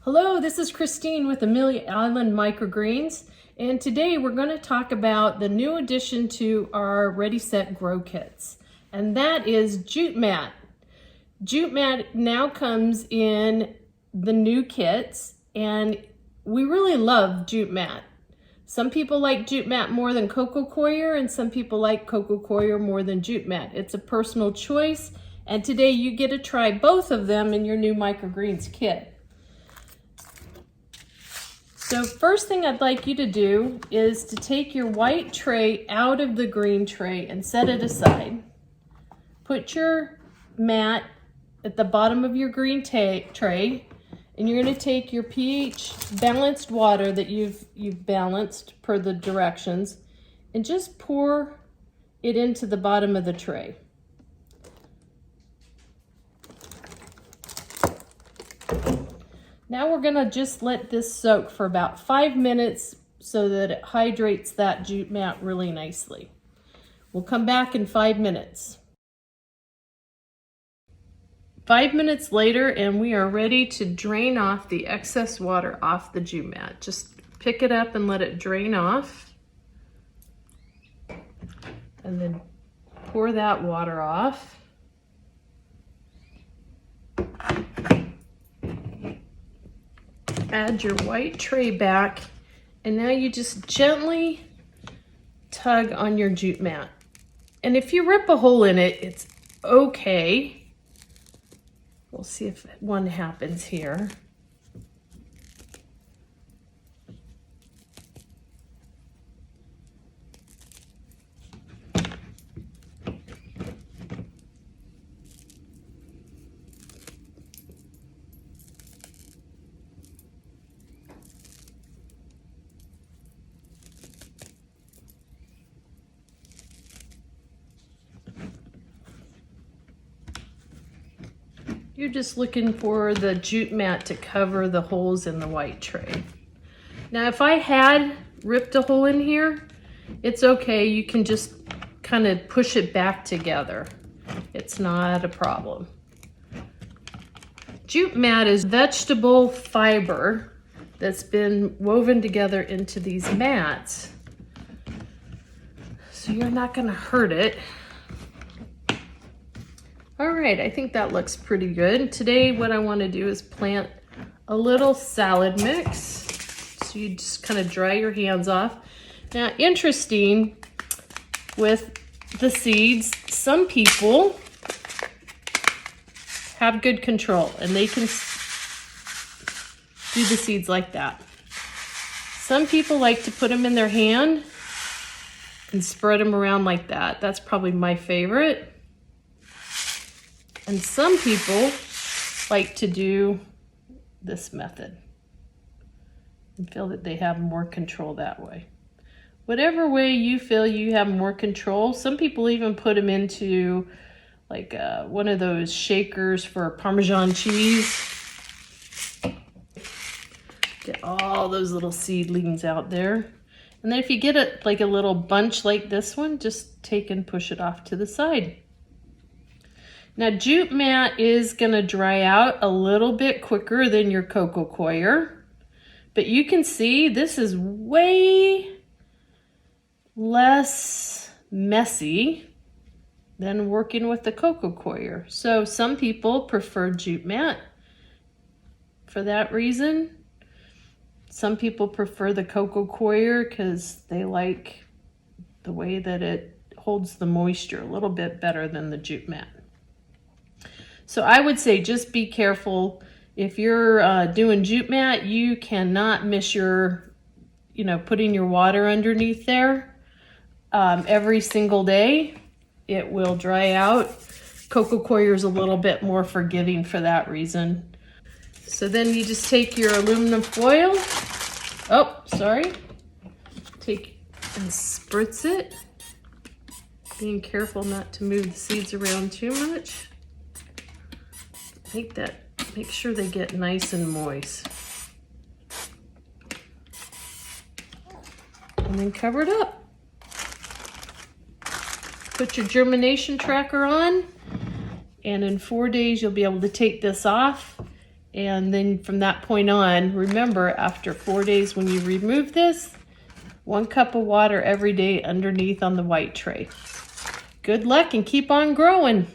Hello, this is Christine with Amelia Island Microgreens, and today we're going to talk about the new addition to our Ready Set Grow kits, and that is Jute mat. Jute mat now comes in the new kits, and we really love jute mat. Some people like jute mat more than coco coir, and some people like coco coir more than jute mat. It's a personal choice, and today you get to try both of them in your new microgreens kit. So first thing I'd like you to do is to take your white tray out of the green tray and set it aside. Put your mat at the bottom of your green tray, and you're going to take your pH balanced water that you've balanced per the directions and just pour it into the bottom of the tray. Now we're gonna just let this soak for about 5 minutes so that it hydrates that jute mat really nicely. We'll come back in 5 minutes. 5 minutes later, and we are ready to drain off the excess water off the jute mat. Just pick it up and let it drain off. And then pour that water off. Add your white tray back, and now you just gently tug on your jute mat. And if you rip a hole in it, it's okay. We'll see if one happens here. You're just looking for the jute mat to cover the holes in the white tray. Now, if I had ripped a hole in here, it's okay. You can just kind of push it back together. It's not a problem. Jute mat is vegetable fiber that's been woven together into these mats. So you're not going to hurt it. All right, I think that looks pretty good. Today, what I want to do is plant a little salad mix. So you just kind of dry your hands off. Now, interesting with the seeds, some people have good control and they can do the seeds like that. Some people like to put them in their hand and spread them around like that. That's probably my favorite. And some people like to do this method and feel that they have more control that way. Whatever way you feel you have more control. Some people even put them into like one of those shakers for Parmesan cheese. Get all those little seedlings out there. And then if you get like a little bunch like this one, just take and push it off to the side. Now, jute mat is going to dry out a little bit quicker than your coco coir, but you can see this is way less messy than working with the coco coir. So some people prefer jute mat for that reason. Some people prefer the coco coir because they like the way that it holds the moisture a little bit better than the jute mat. So I would say just be careful. If you're doing jute mat, you cannot miss your, putting your water underneath there every single day. It will dry out. Coco coir is a little bit more forgiving for that reason. So then you just take your aluminum foil. Take and spritz it. Being careful not to move the seeds around too much. Make sure they get nice and moist. And then cover it up. Put your germination tracker on, and in 4 days you'll be able to take this off And then from that point on, remember, after 4 days when you remove this, 1 cup of water every day underneath on the white tray. Good luck and keep on growing.